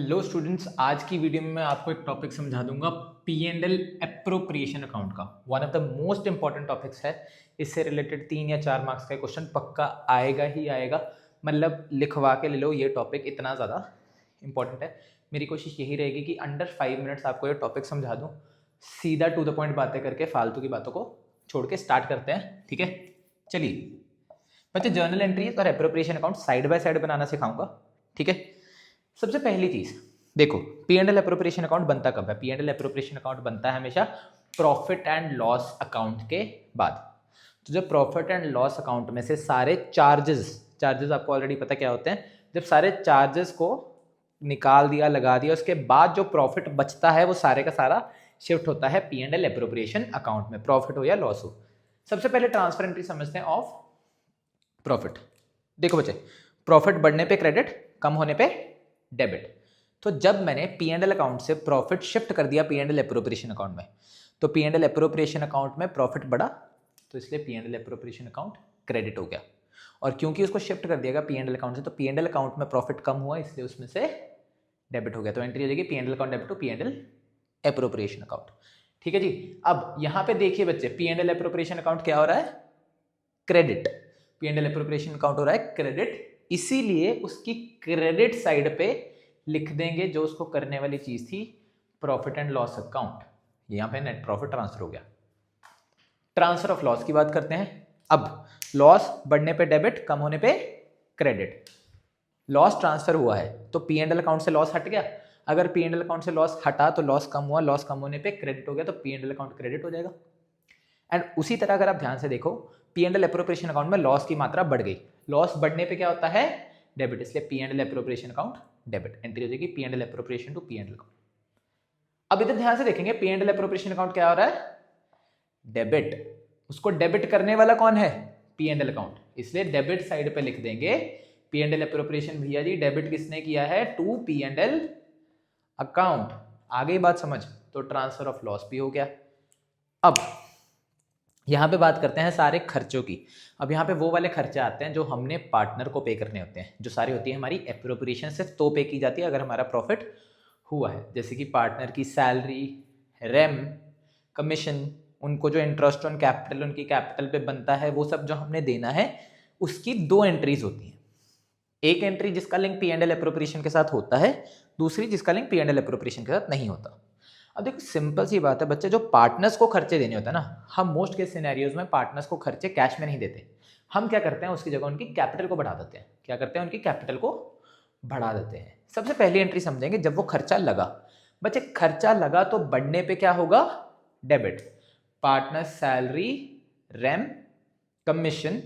Hello students, आज की video में मैं आपको एक टॉपिक समझा दूंगा P and L appropriation account का। One of the most important topics है। इससे रिलेटेड 3 या 4 मार्क्स का क्वेश्चन पक्का आएगा ही आएगा। मतलब लिखवा के ले लो, ये टॉपिक इतना ज़्यादा इंपॉर्टेंट है। मेरी कोशिश यही रहेगी कि अंडर 5 मिनट्स आपको ये टॉपिक समझा दूँ, सीधा टू द पॉइंट बातें करके फालतू की बातों को छोड़ के स्टार्ट करते हैं। ठीक है, चलिए बच्चे, जर्नल एंट्रीज और appropriation account side by side बनाना सिखाऊंगा। ठीक है, सबसे पहली चीज देखो, P and L appropriation account बनता कब है? P and L appropriation account बनता है हमेशा प्रॉफिट एंड लॉस अकाउंट के बाद। तो जब प्रॉफिट एंड लॉस अकाउंट में से सारे चार्जेस आपको ऑलरेडी पता क्या होते हैं, जब सारे चार्जेस को निकाल दिया, लगा दिया, उसके बाद जो प्रॉफिट बचता है वो सारे का सारा शिफ्ट होता है P and L appropriation account में, प्रॉफिट हो या लॉस हो। सबसे पहले ट्रांसफर एंट्री समझते हैं ऑफ प्रॉफिट। देखो बच्चे, प्रॉफिट बढ़ने पे क्रेडिट, कम होने पे डेबिट। तो जब मैंने पी एंड एल अकाउंट से प्रॉफिट शिफ्ट कर दिया P and L appropriation account में, तो P and L appropriation account में प्रॉफिट बढ़ा, तो इसलिए P and L appropriation account credit हो गया। और क्योंकि उसको शिफ्ट कर दिया गया पी एंड एल अकाउंट से, तो पी एंड एल अकाउंट में प्रॉफिट कम हुआ, इसलिए उसमें से डेबिट हो गया। तो एंट्री हो जाएगी P and L account debit to P and L appropriation account. ठीक है जी। अब यहां पे देखिए बच्चे, P and L appropriation account क्या हो रहा है? Credit. P and L appropriation account हो रहा है क्रेडिट, इसीलिए उसकी क्रेडिट साइड पे लिख देंगे जो उसको करने वाली चीज थी, प्रॉफिट एंड लॉस अकाउंट। यहां पे नेट प्रॉफिट ट्रांसफर हो गया। ट्रांसफर ऑफ लॉस की बात करते हैं। अब लॉस बढ़ने पे डेबिट, कम होने पे क्रेडिट। लॉस ट्रांसफर हुआ है तो पी एंड एल अकाउंट से लॉस हट गया। अगर पी एंड एल अकाउंट से लॉस हटा तो लॉस कम हुआ, लॉस कम होने पे क्रेडिट हो गया, तो P and L account credit हो जाएगा। एंड उसी तरह अगर आप ध्यान से देखो, P and L appropriation account में लॉस की मात्रा बढ़ गई, लॉस बढ़ने पे क्या होता है? डेबिट, इसलिए P and L appropriation account debit. Entry हो जाएगी P and L appropriation to P and L account. अब इधर ध्यान से देखेंगे, P and L appropriation account क्या हो रहा है? डेबिट। उसको डेबिट करने वाला कौन है? पी एंड एल अकाउंट, इसलिए डेबिट साइड पे लिख देंगे पी एंड एल एप्रोप्रिएशन। भैया जी, डेबिट किसने किया है? To P and L account. आ गई बात समझ? तो ट्रांसफर ऑफ लॉस भी हो गया। अब यहाँ पे बात करते हैं सारे खर्चों की। अब यहाँ पे वो वाले खर्चे आते हैं जो हमने पार्टनर को पे करने होते हैं, जो सारी होती है हमारी एप्रोप्रिएशन सिर्फ तो पे की जाती है अगर हमारा प्रॉफिट हुआ है। जैसे कि पार्टनर की सैलरी, रेम, कमीशन, उनको जो इंटरेस्ट ऑन कैपिटल उनकी कैपिटल पे बनता है, वो सब जो हमने देना है, उसकी 2 एंट्रीज होती हैं। एक एंट्री जिसका link P and L appropriation के साथ होता है, दूसरी जिसका link P and L appropriation के साथ नहीं होता। अब देखो, सिंपल सी बात है बच्चे, जो पार्टनर्स को खर्चे देने होते हैं ना, हम मोस्ट केस सिनेरियोज में पार्टनर्स को खर्चे कैश में नहीं देते। हम क्या करते हैं, उसकी जगह उनकी कैपिटल को बढ़ा देते हैं। क्या करते हैं? उनकी कैपिटल को बढ़ा देते हैं। सबसे पहली एंट्री समझेंगे, जब वो खर्चा लगा। बच्चे, खर्चा लगा तो बढ़ने पे क्या होगा? Debit. Partner salary, rem, commission,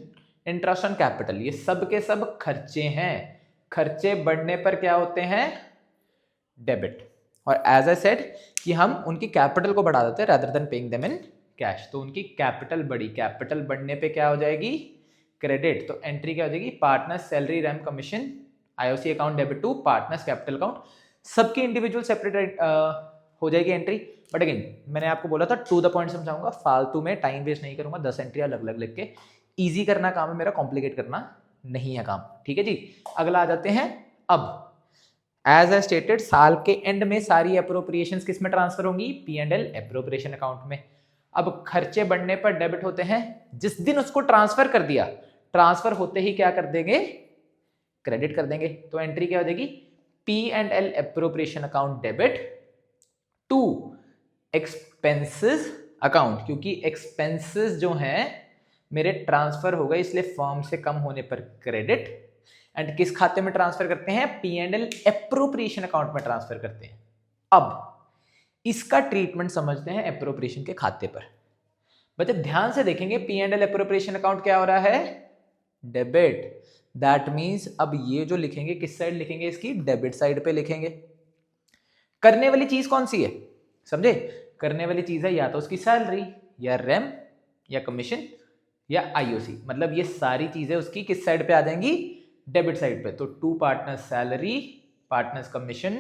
interest on capital, ये सब के सब खर्चे हैं। खर्चे बढ़ने पर क्या होते हैं? डेबिट। और एज आई सेड कि हम उनकी कैपिटल को बढ़ा देते हैं rather than paying them in cash, तो उनकी कैपिटल बढ़ी, कैपिटल बढ़ने पे क्या हो जाएगी? क्रेडिट। तो एंट्री क्या हो जाएगी? Partner salary, rem, commission, IOC account debit to partners capital account. सबकी इंडिविजुअल सेपरेट हो जाएगी एंट्री। बट अगेन मैंने आपको बोला था टू द पॉइंट समझाऊंगा, फालतू में टाइम वेस्ट नहीं करूंगा। 10 एंट्री अलग अलग लिख के ईजी करना काम है मेरा, कॉम्प्लिकेट करना नहीं है काम। ठीक है जी। अगला आ जाते हैं। अब एज ए स्टेटेड, साल के एंड में सारी एप्रोप्रिएशंस किस में ट्रांसफर होंगी? P and L appropriation account में। अब खर्चे बढ़ने पर डेबिट होते हैं जिस दिन उसको ट्रांसफर कर दिया, ट्रांसफर होते ही क्या कर देंगे? क्रेडिट कर देंगे। तो एंट्री क्या हो जाएगी? P and L appropriation account debit to expenses account, क्योंकि एक्सपेंसेस जो हैं मेरे ट्रांसफर हो गए, इसलिए फर्म से कम होने पर क्रेडिट। एंड किस खाते में ट्रांसफर करते हैं? P and L appropriation account में ट्रांसफर करते हैं। अब इसका ट्रीटमेंट समझते हैं एप्रोप्रिएशन के खाते पर। बच्चे ध्यान से देखेंगे, P and L appropriation account क्या हो रहा है? डेबिट। दैट मींस अब ये जो लिखेंगे किस साइड लिखेंगे? इसकी डेबिट साइड पे लिखेंगे। करने वाली चीज कौन सी है? समझे? करने वाली चीज है या तो उसकी सैलरी, या रेम, या कमीशन, या आईओसी। मतलब ये सारी चीजें उसकी किस साइड पे आ जाएंगी? डेबिट साइड पे। तो to partners salary, partners commission,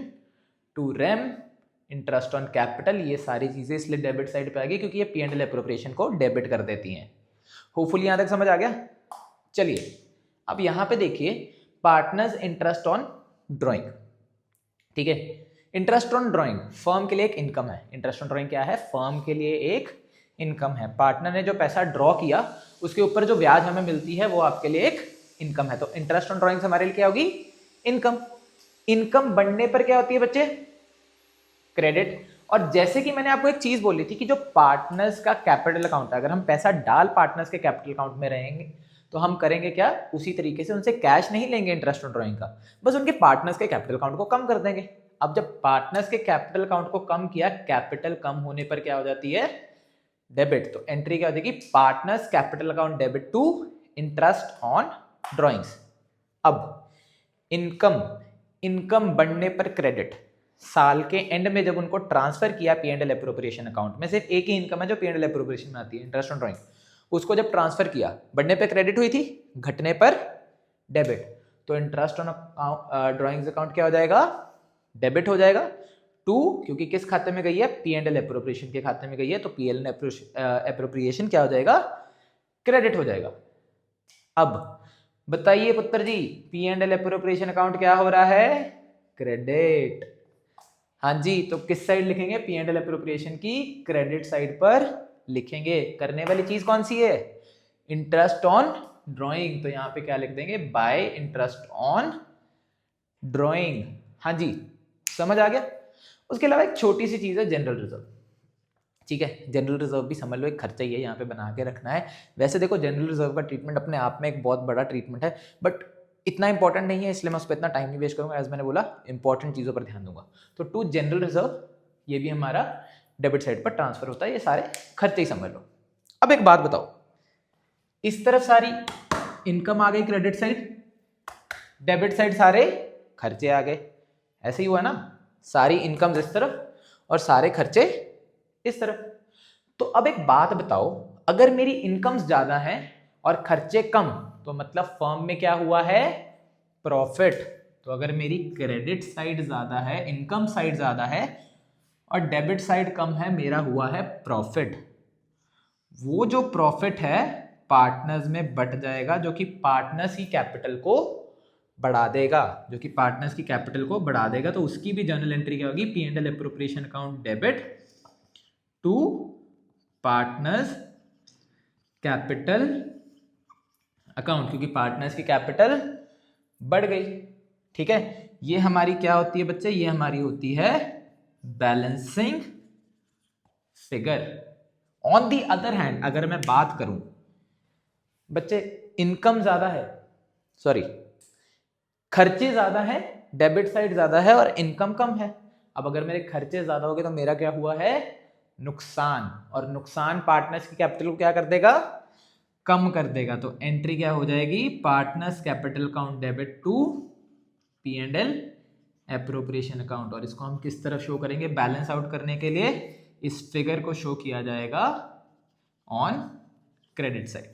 to rem, interest on capital, ये सारी चीजें इसलिए डेबिट साइड पे आ गई क्योंकि ये पी एंड एल एप्रोप्रिएशन को डेबिट कर देती हैं। होपफुली यहां तक समझ आ गया? चलिए अब यहां पे देखिए, पार्टनर्स इंटरेस्ट ऑन ड्रॉइंग। ठीक है। इंटरेस्ट ऑन ड्राइंग फर्म के लिए एक इनकम है। इंटरेस्ट ऑन ड्राइंग क्या है? फर्म के लिए एक इनकम है। पार्टनर ने जो पैसा ड्रॉ किया उसके ऊपर जो ब्याज हमें मिलती है वो आपके लिए एक इनकम है। तो इंटरेस्ट ऑन ड्राइंग हमारे लिए क्या होगी? इनकम। इनकम बढ़ने पर क्या होती है बच्चे? क्रेडिट। और जैसे कि मैंने आपको एक चीज बोली थी कि जो पार्टनर्स का कैपिटल अकाउंट है, अगर हम पैसा डाल पार्टनर्स के कैपिटल अकाउंट में रहेंगे तो हम करेंगे क्या? उसी तरीके से उनसे कैश नहीं लेंगे इंटरेस्ट ऑन ड्राइंग का, बस उनके पार्टनर्स के कैपिटल अकाउंट को कम कर देंगे। अब जब पार्टनर्स के कैपिटल अकाउंट को कम किया, कैपिटल कम होने पर क्या हो जाती है? डेबिट। तो एंट्री क्या हो जाएगी? Partners capital account debit to interest on drawings. अब इनकम बढ़ने पर क्रेडिट। साल के एंड में जब उनको ट्रांसफर किया P&L एप्रोप्रिएशन अकाउंट में, सिर्फ एक ही इनकम है जो P&L एप्रोप्रिएशन में आती है, इंटरेस्ट ऑन ड्राइंग। उसको जब ट्रांसफर किया, बढ़ने पे क्रेडिट हुई थी, घटने पर डेबिट। तो इंटरेस्ट ऑन ड्राइंग्स अकाउंट क्या हो जाएगा? डेबिट हो जाएगा। टू, क्योंकि किस खाते में गई है? P&L एप्रोप्रिएशन के खाते में गई है, तो P&L एप्रोप्रिएशन क्या हो जाएगा? क्रेडिट हो जाएगा। अब बताइए पुत्र जी, P&L एप्रोप्रिएशन अकाउंट क्या हो रहा है? क्रेडिट। हाँ जी, तो किस साइड लिखेंगे? P&L एप्रोप्रिएशन की क्रेडिट साइड पर लिखेंगे। करने वाली चीज कौन सी है? Interest on drawing. तो यहां पे क्या लिख देंगे? Bye interest on drawing. हाँ जी, समझ आ गया। उसके अलावा एक छोटी सी चीज है, जनरल रिजर्व। ठीक है, जनरल रिजर्व भी समझ लो एक खर्चा ही है, यहाँ पे बना के रखना है। वैसे देखो जनरल रिजर्व का ट्रीटमेंट अपने आप में एक बहुत बड़ा ट्रीटमेंट है, बट इतना इंपॉर्टेंट नहीं है, इसलिए मैं उस पर इतना टाइम नहीं वेस्ट करूंगा। एज मैंने बोला, इंपॉर्टेंट चीज़ों पर ध्यान दूंगा। तो टू जनरल रिजर्व, ये भी हमारा डेबिट साइड पर ट्रांसफर होता है। ये सारे खर्चे ही समझ लो। अब एक बात बताओ, इस तरफ सारी इनकम आ गई क्रेडिट साइड, डेबिट साइड सारे खर्चे आ गए। ऐसे ही हुआ ना, सारी इनकम इस तरफ और सारे खर्चे इस तरफ। तो अब एक बात बताओ, अगर मेरी इनकम्स ज्यादा हैं और खर्चे कम, तो मतलब फर्म में क्या हुआ है? प्रॉफिट। तो अगर मेरी क्रेडिट साइड ज्यादा है, इनकम साइड ज्यादा है और डेबिट साइड कम है, मेरा हुआ है प्रॉफिट। वो जो प्रॉफिट है पार्टनर्स में बट जाएगा, जो कि पार्टनर्स की कैपिटल को बढ़ा देगा, तो उसकी भी जर्नल एंट्री क्या होगी? P&L appropriation account debit to partners capital account, क्योंकि पार्टनर्स की कैपिटल बढ़ गई। ठीक है, ये हमारी क्या होती है बच्चे? ये हमारी होती है balancing figure. On the other hand, अगर मैं बात करूं बच्चे, इनकम ज्यादा है, सॉरी खर्चे ज्यादा है, डेबिट साइड ज्यादा है और इनकम कम है। अब अगर मेरे खर्चे ज्यादा हो गए तो मेरा क्या हुआ है? नुकसान। और नुकसान पार्टनर्स की कैपिटल को क्या कर देगा? कम कर देगा। तो एंट्री क्या हो जाएगी? Partners capital account debit to P&L appropriation account. और इसको हम किस तरफ शो करेंगे? बैलेंस आउट करने के लिए इस फिगर को शो किया जाएगा ऑन क्रेडिट साइड।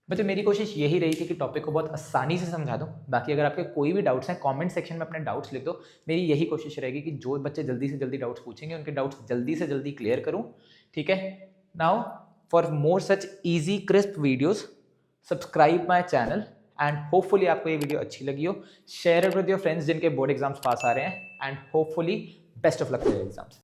बच्चे मेरी कोशिश यही रही थी कि टॉपिक को बहुत आसानी से समझा दूं। बाकी अगर आपके कोई भी डाउट्स हैं, कमेंट सेक्शन में अपने डाउट्स लिख दो। मेरी यही कोशिश रहेगी कि जो बच्चे जल्दी से जल्दी डाउट्स पूछेंगे उनके डाउट्स जल्दी से जल्दी क्लियर करूं। ठीक है, now for more such easy crisp videos subscribe my channel and hopefully आपको ये वीडियो अच्छी लगी हो। Share it with your friends जिनके बोर्ड एग्जाम्स पास आ रहे हैं and hopefully best of luck for your exams.